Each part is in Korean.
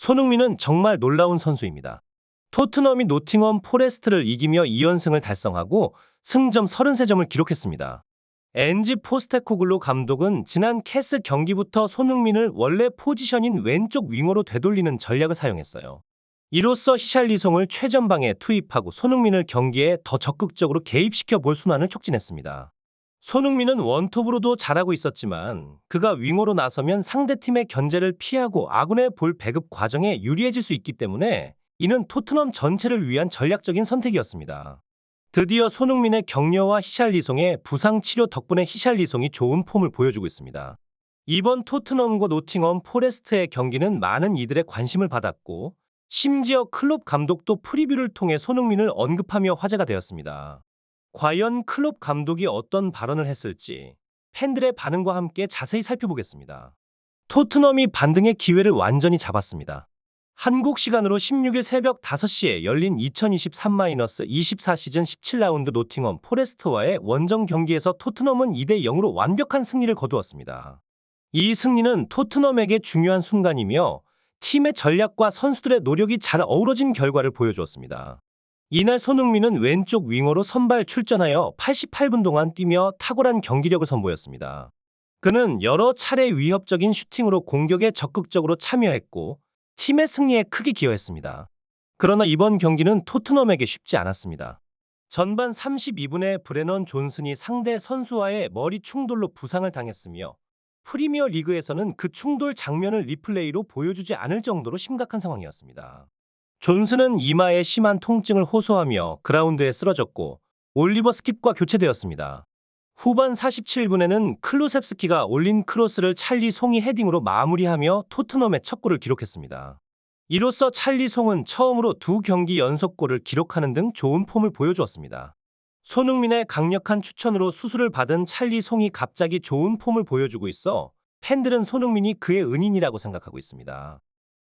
손흥민은 정말 놀라운 선수입니다. 토트넘이 노팅엄 포레스트를 이기며 2연승을 달성하고 승점 33점을 기록했습니다. 엔지 포스테코글루 감독은 지난 캐스 경기부터 손흥민을 원래 포지션인 왼쪽 윙어로 되돌리는 전략을 사용했어요. 이로써 히샬리송을 최전방에 투입하고 손흥민을 경기에 더 적극적으로 개입시켜 볼 순환을 촉진했습니다. 손흥민은 원톱으로도 잘하고 있었지만 그가 윙어로 나서면 상대팀의 견제를 피하고 아군의 볼 배급 과정에 유리해질 수 있기 때문에 이는 토트넘 전체를 위한 전략적인 선택이었습니다. 드디어 손흥민의 격려와 히샬리송의 부상 치료 덕분에 히샬리송이 좋은 폼을 보여주고 있습니다. 이번 토트넘과 노팅엄 포레스트의 경기는 많은 이들의 관심을 받았고 심지어 클롭 감독도 프리뷰를 통해 손흥민을 언급하며 화제가 되었습니다. 과연 클롭 감독이 어떤 발언을 했을지 팬들의 반응과 함께 자세히 살펴보겠습니다. 토트넘이 반등의 기회를 완전히 잡았습니다. 한국 시간으로 16일 새벽 5시에 열린 2023-24 시즌 17라운드 노팅엄 포레스트와의 원정 경기에서 토트넘은 2대 0으로 완벽한 승리를 거두었습니다. 이 승리는 토트넘에게 중요한 순간이며 팀의 전략과 선수들의 노력이 잘 어우러진 결과를 보여주었습니다. 이날 손흥민은 왼쪽 윙어로 선발 출전하여 88분 동안 뛰며 탁월한 경기력을 선보였습니다. 그는 여러 차례 위협적인 슈팅으로 공격에 적극적으로 참여했고 팀의 승리에 크게 기여했습니다. 그러나 이번 경기는 토트넘에게 쉽지 않았습니다. 전반 32분에 브레넌 존슨이 상대 선수와의 머리 충돌로 부상을 당했으며 프리미어 리그에서는 그 충돌 장면을 리플레이로 보여주지 않을 정도로 심각한 상황이었습니다. 존슨은 이마에 심한 통증을 호소하며 그라운드에 쓰러졌고 올리버 스킵과 교체되었습니다. 후반 47분에는 클루셉스키가 올린 크로스를 찰리 송이 헤딩으로 마무리하며 토트넘의 첫 골을 기록했습니다. 이로써 찰리 송은 처음으로 2경기 연속골을 기록하는 등 좋은 폼을 보여주었습니다. 손흥민의 강력한 추천으로 수술을 받은 찰리 송이 갑자기 좋은 폼을 보여주고 있어 팬들은 손흥민이 그의 은인이라고 생각하고 있습니다.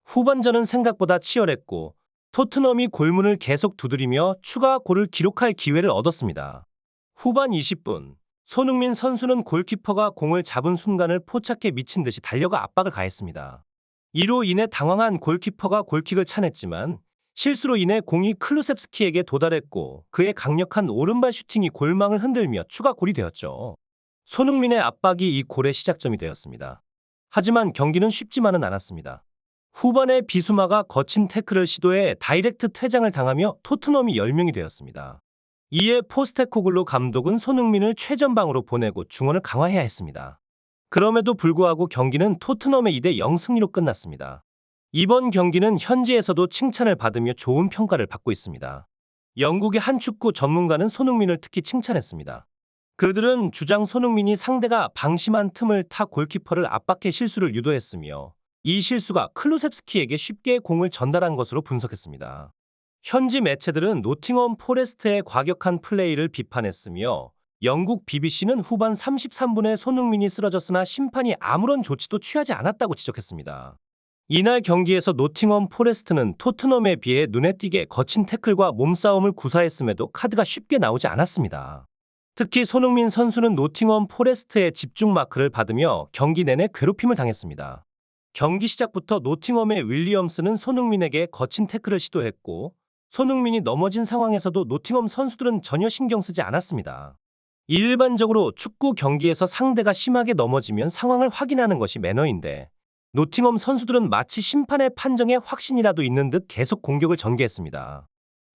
후반전은 생각보다 치열했고 토트넘이 골문을 계속 두드리며 추가 골을 기록할 기회를 얻었습니다. 후반 20분, 손흥민 선수는 골키퍼가 공을 잡은 순간을 포착해 미친 듯이 달려가 압박을 가했습니다. 이로 인해 당황한 골키퍼가 골킥을 차냈지만 실수로 인해 공이 클루셉스키에게 도달했고 그의 강력한 오른발 슈팅이 골망을 흔들며 추가 골이 되었죠. 손흥민의 압박이 이 골의 시작점이 되었습니다. 하지만 경기는 쉽지만은 않았습니다. 후반에 비수마가 거친 태클을 시도해 다이렉트 퇴장을 당하며 토트넘이 10명이 되었습니다. 이에 포스테코글루 감독은 손흥민을 최전방으로 보내고 중원을 강화해야 했습니다. 그럼에도 불구하고 경기는 토트넘의 2대 0 승리로 끝났습니다. 이번 경기는 현지에서도 칭찬을 받으며 좋은 평가를 받고 있습니다. 영국의 한 축구 전문가는 손흥민을 특히 칭찬했습니다. 그들은 주장 손흥민이 상대가 방심한 틈을 타 골키퍼를 압박해 실수를 유도했으며 이 실수가 클루셉스키에게 쉽게 공을 전달한 것으로 분석했습니다. 현지 매체들은 노팅엄 포레스트의 과격한 플레이를 비판했으며 영국 BBC는 후반 33분에 손흥민이 쓰러졌으나 심판이 아무런 조치도 취하지 않았다고 지적했습니다. 이날 경기에서 노팅엄 포레스트는 토트넘에 비해 눈에 띄게 거친 태클과 몸싸움을 구사했음에도 카드가 쉽게 나오지 않았습니다. 특히 손흥민 선수는 노팅엄 포레스트의 집중 마크를 받으며 경기 내내 괴롭힘을 당했습니다. 경기 시작부터 노팅엄의 윌리엄스는 손흥민에게 거친 태클을 시도했고 손흥민이 넘어진 상황에서도 노팅엄 선수들은 전혀 신경 쓰지 않았습니다. 일반적으로 축구 경기에서 상대가 심하게 넘어지면 상황을 확인하는 것이 매너인데 노팅엄 선수들은 마치 심판의 판정에 확신이라도 있는 듯 계속 공격을 전개했습니다.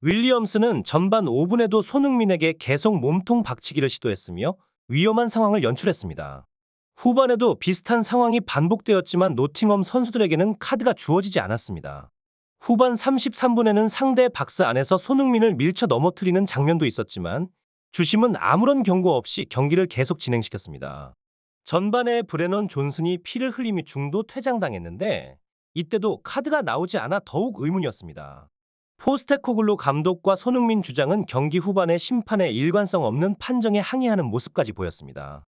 윌리엄스는 전반 5분에도 손흥민에게 계속 몸통 박치기를 시도했으며 위험한 상황을 연출했습니다. 후반에도 비슷한 상황이 반복되었지만 노팅엄 선수들에게는 카드가 주어지지 않았습니다. 후반 33분에는 상대 박스 안에서 손흥민을 밀쳐 넘어뜨리는 장면도 있었지만 주심은 아무런 경고 없이 경기를 계속 진행시켰습니다. 전반에 브레넌 존슨이 피를 흘리며 중도 퇴장당했는데 이때도 카드가 나오지 않아 더욱 의문이었습니다. 포스테코글루 감독과 손흥민 주장은 경기 후반에 심판의 일관성 없는 판정에 항의하는 모습까지 보였습니다.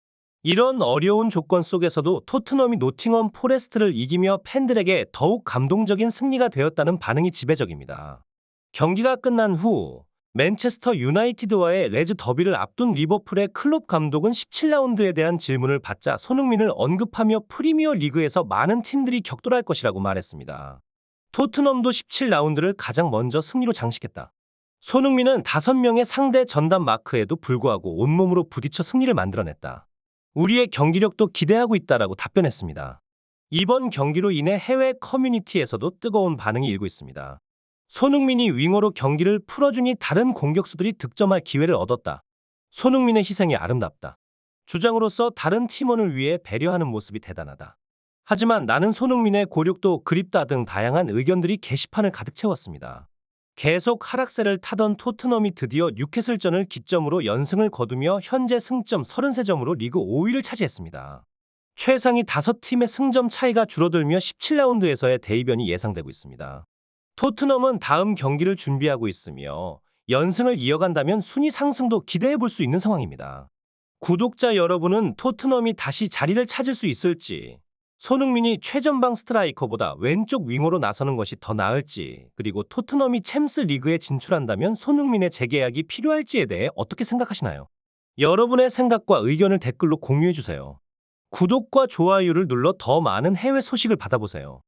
이런 어려운 조건 속에서도 토트넘이 노팅엄 포레스트를 이기며 팬들에게 더욱 감동적인 승리가 되었다는 반응이 지배적입니다. 경기가 끝난 후 맨체스터 유나이티드와의 레즈 더비를 앞둔 리버풀의 클롭 감독은 17라운드에 대한 질문을 받자 손흥민을 언급하며 프리미어 리그에서 많은 팀들이 격돌할 것이라고 말했습니다. 토트넘도 17라운드를 가장 먼저 승리로 장식했다. 손흥민은 5명의 상대 전담 마크에도 불구하고 온몸으로 부딪혀 승리를 만들어냈다. 우리의 경기력도 기대하고 있다라고 답변했습니다. 이번 경기로 인해 해외 커뮤니티에서도 뜨거운 반응이 일고 있습니다. 손흥민이 윙어로 경기를 풀어주니 다른 공격수들이 득점할 기회를 얻었다. 손흥민의 희생이 아름답다. 주장으로서 다른 팀원을 위해 배려하는 모습이 대단하다. 하지만 나는 손흥민의 고력도 그립다 등 다양한 의견들이 게시판을 가득 채웠습니다. 계속 하락세를 타던 토트넘이 드디어 뉴캐슬전을 기점으로 연승을 거두며 현재 승점 33점으로 리그 5위를 차지했습니다. 최상위 5팀의 승점 차이가 줄어들며 17라운드에서의 대이변이 예상되고 있습니다. 토트넘은 다음 경기를 준비하고 있으며 연승을 이어간다면 순위 상승도 기대해 볼 수 있는 상황입니다. 구독자 여러분은 토트넘이 다시 자리를 찾을 수 있을지, 손흥민이 최전방 스트라이커보다 왼쪽 윙어로 나서는 것이 더 나을지, 그리고 토트넘이 챔스 리그에 진출한다면 손흥민의 재계약이 필요할지에 대해 어떻게 생각하시나요? 여러분의 생각과 의견을 댓글로 공유해 주세요. 구독과 좋아요를 눌러 더 많은 해외 소식을 받아보세요.